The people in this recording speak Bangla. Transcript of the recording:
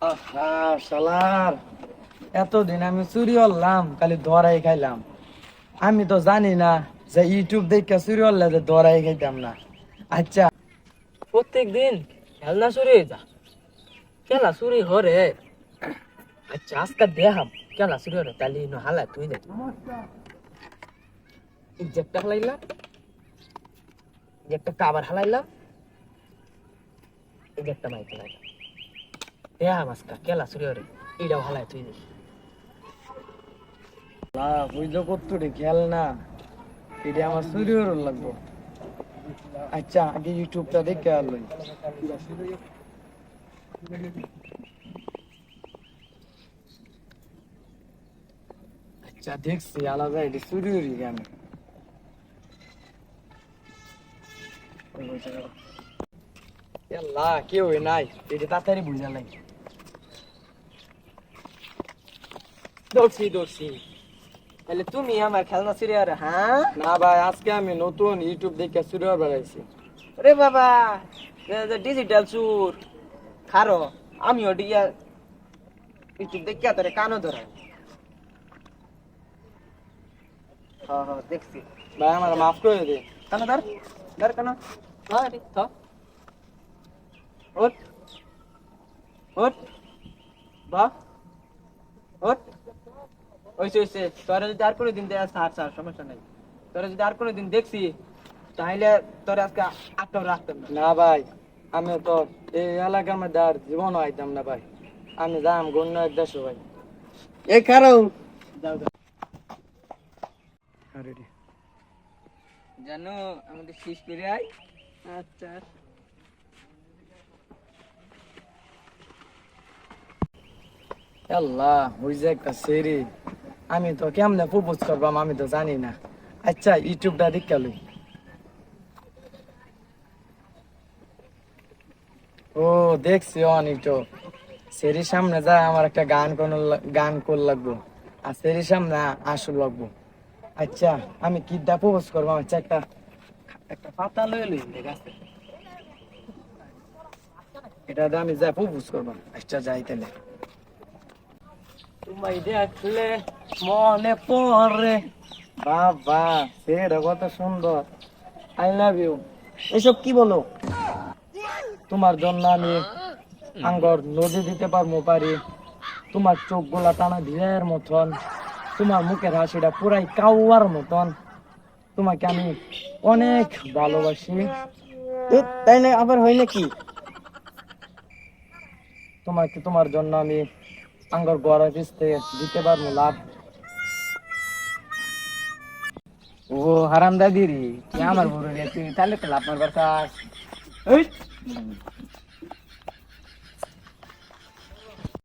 আহা শালার, এতদিন আমি চুরি করলাম, খালি ধরাই খাইলাম। আমি তো জানি না যে ইউটিউব দেখে চুরি করলে যে ধরাই খাইতাম না। আচ্ছা, প্রত্যেক দিন খেলনা চুরি হয়ে যা, খেলা চুরি হরে। আচ্ছা আজকে দেখাম খেলা চুরি হরে, তাহলে হালা তুই দেখ। এই যে একটা হালাইলাম, এই যে একটা কাবার হালাইলাম, এই যে একটা মাইক হালাইলাম। দেখাম আজকে খেলা চুরি হরে, এইটাও হালাই তুই দেখ। বুঝলো কতটি খেল না, এটা আমার চুরি করে লাগবো। আচ্ছা, আগে ইউটিউবটা দেখে আলোই। আচ্ছা দেখছি, আলাদা এটা চুরি করি কেন। আল্লাহ, কেউ নাই, এটা তাড়াতাড়ি বুঝা লাগে। দৌড়ছি দৌড়ছি, তাহলে তুমি আমার খেলনা চুরি হরে? হ্যাঁ না ভাই, আজকে আমি নতুন ইউটিউব দেখে চুরি করে বেড়াইছি। রে বাবা, ডিজিটাল চুর খারো। আমি ওটিয়া ইউটিউব দেখে তোরে কানো ধরাই। হ্যাঁ হ্যাঁ দেখছি। ভাই আমার মাফ করে দে। কানো ধর, ধর কানো। হ্যাঁ রে ধর। ওঠ ওঠ, বাহ ওঠ। ওইসে ওইসে, তোরা যদি আর কোনোদিন দেখ, ছাড় ছাড়, সমস্যা নাই। তোরা যদি আর কোনোদিন দেখছি, তাহলে তোরা আজকে আটটাও রাখতাম না। না ভাই, আমি তো এই এলাকার মধ্যে আর জীবনও আইতাম না ভাই। আমি যাম গণ্য এক দেশে ভাই। এই খারাও যাও যাও। আরে রে। জানো আমাদের শেষ করে আয়। আচ্ছা আল্লাহ, ওই যে একটা সেরি, আমি তো কেমনে প্রপোজ করবাম আমি তো জানি না। আচ্ছা, ইউটিউবটা দেখে লই। ও দেখছি অনেক তো। সেরির সামনে যা আমার একটা গান কর লাগবো, আর সেরির সামনে আসল লাগবো। আচ্ছা, আমি কি দা প্রপোজ করবো? আচ্ছা, একটা একটা পাতা লয়ে লই দেখ আছে। এটা দিয়ে আমি যা প্রপোজ করবো। আচ্ছা যাই তাহলে। তোমায় দেখলে মনে পড়ে, বাবা সেটা কত সুন্দর। I love you. এসব কি বলো? তোমার জন্য আমি আঙ্গর নদী দিতে পারি। তোমার চোখ গোলা টানা ধীরের মতন, তোমার মুখের হাসিটা পুরাই কাউয়ার মতন। তোমাকে আমি অনেক ভালোবাসি। তাই না, আবার হয় নাকি? তোমার জন্য আমি আঙ্গর গড়া কিস্তে দিতে পারবো লাভ। ও হারাম দাদি রে, তুই আমার বড় রে, তুই তাহলে তো লাভ মারবার চাস।